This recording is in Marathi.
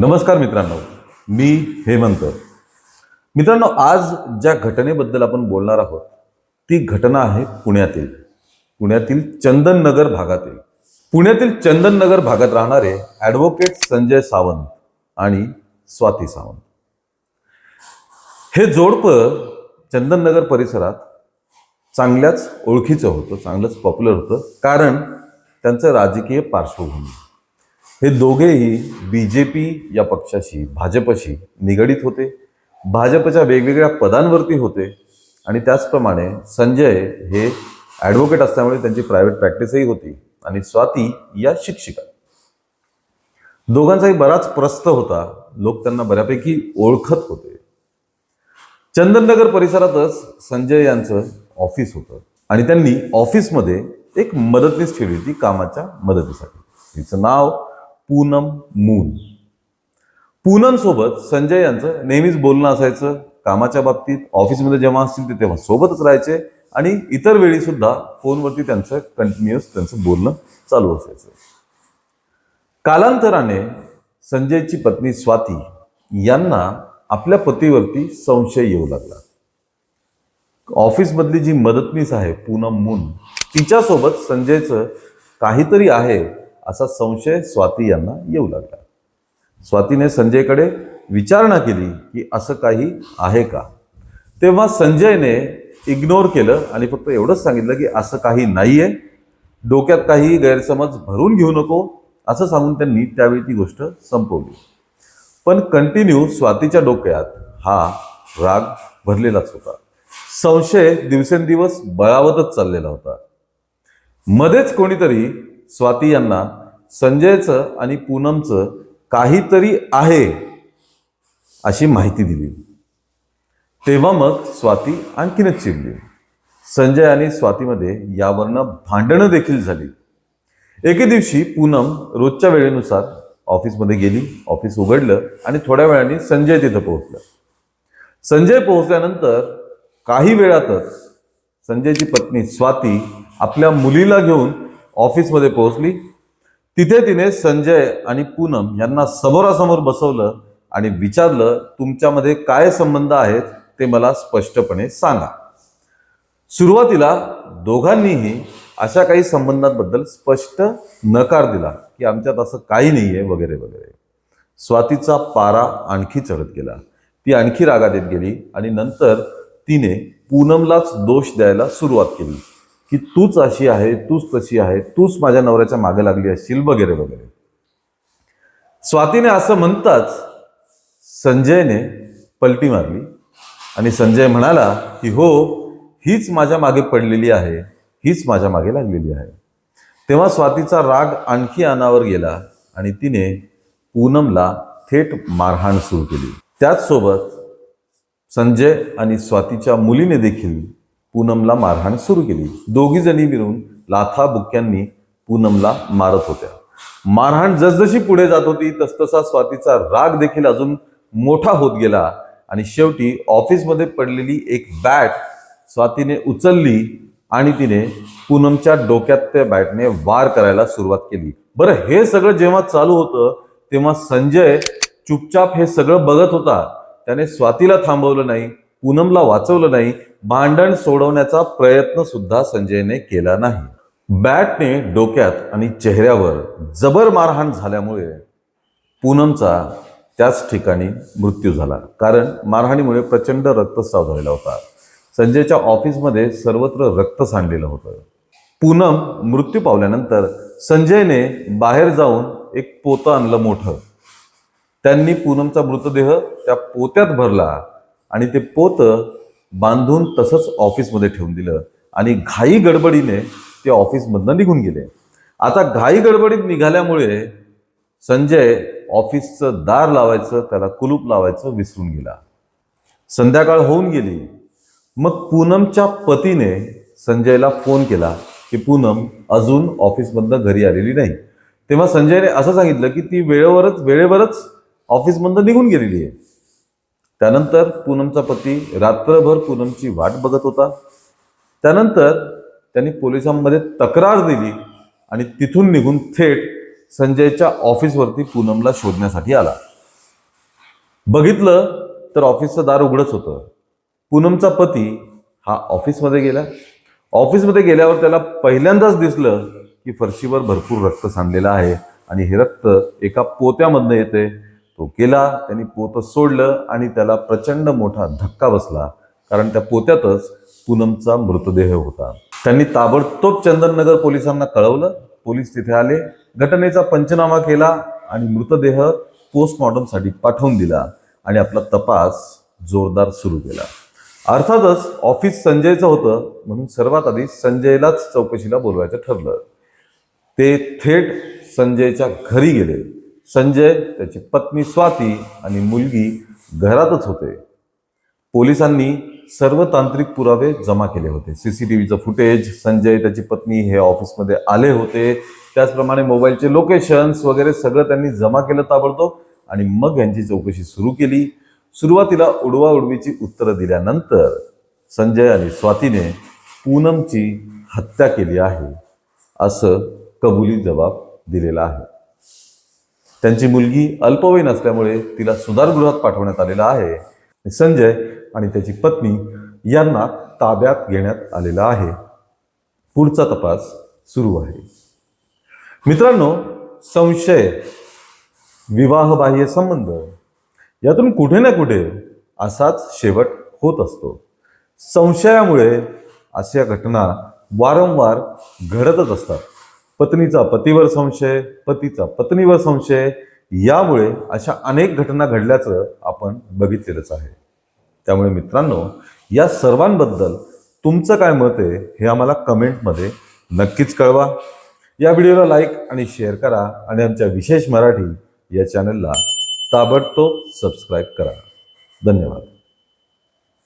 नमस्कार मित्रांनो, मी हेमंत. मित्रांनो, आज ज्या घटनेबद्दल आपण बोलणार आहोत ती घटना आहे पुण्यातील चंदननगर भागातील. पुण्यातील चंदननगर भागात राहणारे ॲडव्होकेट संजय सावंत आणि स्वाती सावंत हे जोडपं चंदननगर परिसरात चांगल्याच ओळखीचं होतं, चांगलंच पॉप्युलर होतं. कारण त्यांचं राजकीय पार्श्वभूमी. हे दोघेही BJP या पक्षाशी, भाजपशी निगडीत होते. भाजपच्या वेगवेगळ्या पदांवरती होते आणि त्याचप्रमाणे संजय हे ॲडव्होकेट असल्यामुळे त्यांची प्रायव्हेट प्रॅक्टिसही होती आणि स्वाती या शिक्षिका. दोघांचाही बराच प्रस्थ होता. लोक त्यांना बऱ्यापैकी ओळखत होते. चंदननगर परिसरातच संजय यांचं ऑफिस होतं आणि त्यांनी ऑफिसमध्ये एक मदतनीस ठेवली होती कामाच्या मदतीसाठी. तिचं नाव पूनम मून. पूनम सोबत संजय यांचं नेहमीच बोलणं असायचं. कामाच्या बाबतीत ऑफिसमध्ये जेव्हा असतील ते तेव्हा सोबतच राहायचे आणि इतर वेळी सुद्धा फोनवरती त्यांचं कंटिन्युअस बोलणं चालू असायचं. कालांतराने संजयची पत्नी स्वाती यांना आपल्या पतीवरती संशय येऊ लागला. ऑफिसमधली जी मदतनीस आहे पूनम मून, तिच्यासोबत संजयचं काहीतरी आहे असा संशय स्वाती यांना येऊ लागला. स्वातीने संजयकडे विचारणा केली की असं काही आहे का. तेव्हा संजयने इग्नोर केलं आणि फक्त एवढंच सांगितलं की असं काही नाहीये, डोक्यात काही गैरसमज भरून घेऊ नको असं सांगून त्यांनी त्यावेळी ती गोष्ट संपवली. पण कंटिन्यू स्वातीच्या डोक्यात हा राग भरलेलाच होता. संशय दिवसेंदिवस बळावतच चाललेला होता. मध्येच कोणीतरी स्वाती यांना संजयचं आणि पूनमचं काहीतरी आहे अशी माहिती दिली. तेव्हा मग स्वाती आणखीनच चिडली. संजय आणि स्वातीमध्ये यावरनं भांडणं देखील झाली. एके दिवशी पूनम रोजच्या वेळेनुसार ऑफिसमध्ये गेली. ऑफिस उघडलं आणि थोड्या वेळाने संजय तिथं पोहोचला. संजय पोहोचल्यानंतर काही वेळातच संजयची पत्नी स्वाती आपल्या मुलीला घेऊन ऑफिसमध्ये पोहोचली. तिथे तिने संजय आणि पूनम यांना समोरासमोर बसवलं आणि विचारलं, तुमच्यामध्ये काय संबंध आहेत ते मला स्पष्टपणे सांगा. सुरुवातीला दोघांनीही अशा काही संबंधांबद्दल स्पष्ट नकार दिला की आमच्यात असं काही नाहीये वगैरे वगैरे. स्वातीचा पारा आणखी चढत गेला. ती आणखी रागात येत गेली आणि नंतर तिने पूनमलाच दोष द्यायला सुरुवात केली की तूच अशी आहे, तूच तशी आहे, तूच माझ्या नवऱ्याच्या मागे लागली असशील वगैरे वगैरे. स्वातीने असं म्हणताच संजयने पलटी मारली आणि संजय म्हणाला की हो, हीच माझ्या मागे पडलेली आहे, हीच माझ्या मागे लागलेली आहे. तेव्हा स्वातीचा राग आणखी अनावर गेला आणि तिने पूनमला थेट मारहाण सुरू केली. त्याचसोबत संजय आणि स्वातीच्या मुलीने देखील पूनमला मारहाण सुरू केली. दोघी जणी मिळून लाथाबुक्क्यांनी पूनमला मारत होत्या. मारहाण जसजशी पुढे जात होती तसतसा स्वातीचा राग देखील अजून मोठा होत गेला आणि शेवटी ऑफिसमध्ये पडलेली एक बॅट स्वातीने उचलली आणि तिने पूनमच्या डोक्यात त्या बॅटने वार करायला सुरुवात केली. बरं, हे सगळं जेव्हा चालू होतं तेव्हा संजय चुपचाप हे सगळं बघत होता. त्याने स्वातीला थांबवलं नाही, पूनमला वाचवलं नाही, भांडण सोडवण्याचा प्रयत्न सुद्धा संजयने केला नाही. बॅटने डोक्यात आणि चेहऱ्यावर जबर मारहाण झाल्यामुळे पूनमचा त्याच ठिकाणी मृत्यू झाला. कारण मारहाणीमुळे प्रचंड रक्तस्राव झालेला होता. संजयच्या ऑफिसमध्ये सर्वत्र रक्त सांडलेलं होतं. पूनम मृत्यू पावल्यानंतर संजयने बाहेर जाऊन एक पोतं आणलं मोठं. त्यांनी पूनमचा मृतदेह त्या पोत्यात भरला आणि ते पोतं बांधून तसंच ऑफिसमध्ये ठेवून दिलं आणि घाई गडबडीने ते ऑफिसमधनं निघून गेले. आता घाई गडबडीत निघाल्यामुळे संजय ऑफिसचं दार लावायचं, त्याला कुलूप लावायचं विसरून गेला. संध्याकाळ होऊन गेली. मग पूनमच्या पतीने संजयला फोन केला की पूनम अजून ऑफिसमधनं घरी आलेली नाही. तेव्हा संजयने असं सांगितलं की ती वेळेवरच ऑफिसमधनं निघून गेलेली आहे. त्यानंतर पूनमचा पती रात्रभर पूनमची वाट बघत होता. त्यानंतर त्यांनी पोलिसांमध्ये तक्रार दिली आणि तिथून निघून थेट संजयच्या ऑफिसवरती पूनमला शोधण्यासाठी आला. बघितलं तर ऑफिसचं दार उघडच होतं. पूनमचा पती हा ऑफिसमध्ये गेला. ऑफिसमध्ये गेल्यावर त्याला पहिल्यांदाच दिसलं की फरशीवर भरपूर रक्त सांडलेलं आहे आणि हे रक्त एका पोत्यामधनं येते. तो गेला, त्यांनी पोतं सोडलं आणि त्याला प्रचंड मोठा धक्का बसला, कारण त्या पोत्यातच पूनमचा मृतदेह होता. त्यांनी ताबडतोब चंदननगर पोलिसांना कळवलं. पोलीस तिथे आले, घटनेचा पंचनामा केला आणि मृतदेह पोस्टमॉर्टमसाठी पाठवून दिला आणि आपला तपास जोरदार सुरू केला. अर्थातच ऑफिस संजयचं होतं, म्हणून सर्वात आधी संजयलाच चौकशीला बोलवायचं ठरलं. ते थेट संजयच्या घरी गेले. संजय, त्याची पत्नी स्वाती आणि मुलगी घरातच होते. पोलिसांनी सर्व तांत्रिक पुरावे जमा केले होते. सीसीटीव्हीचं फुटेज, संजय, त्याची पत्नी हे ऑफिसमध्ये आले होते, त्याचप्रमाणे मोबाईलचे लोकेशन्स वगैरे सगळं त्यांनी जमा केलं ताबडतोब आणि मग यांची चौकशी सुरू केली. सुरुवातीला उडवाउडवीची उत्तरं दिल्यानंतर संजय आणि स्वातीने पूनमची हत्या केली आहे असं कबुली जबाब दिलेला आहे. त्यांची मुलगी अल्पवयीन असल्यामुळे तिला सुधारगृहात पाठवण्यात आलेलं आहे. संजय आणि त्याची पत्नी यांना ताब्यात घेण्यात आलेला आहे. पुढचा तपास सुरू आहे. मित्रांनो, संशय, विवाहबाह्य संबंध यातून कुठे ना कुठे असाच शेवट होत असतो. संशयामुळे अशा घटना वारंवार घडतच असतात. पत्नीचा पतीवर संशय, पतीचा पत्नीवर संशय, यामुळे अशा अनेक घटना घडल्याचं आपण बघितलेलंच आहे. त्यामुळे मित्रांनो, या सर्वांबद्दल तुमचं काय मत आहे हे आम्हाला कमेंटमध्ये नक्कीच कळवा. या व्हिडिओला लाईक आणि शेअर करा आणि आमच्या विशेष मराठी या चॅनलला ताबडतोब सबस्क्राईब करा. धन्यवाद.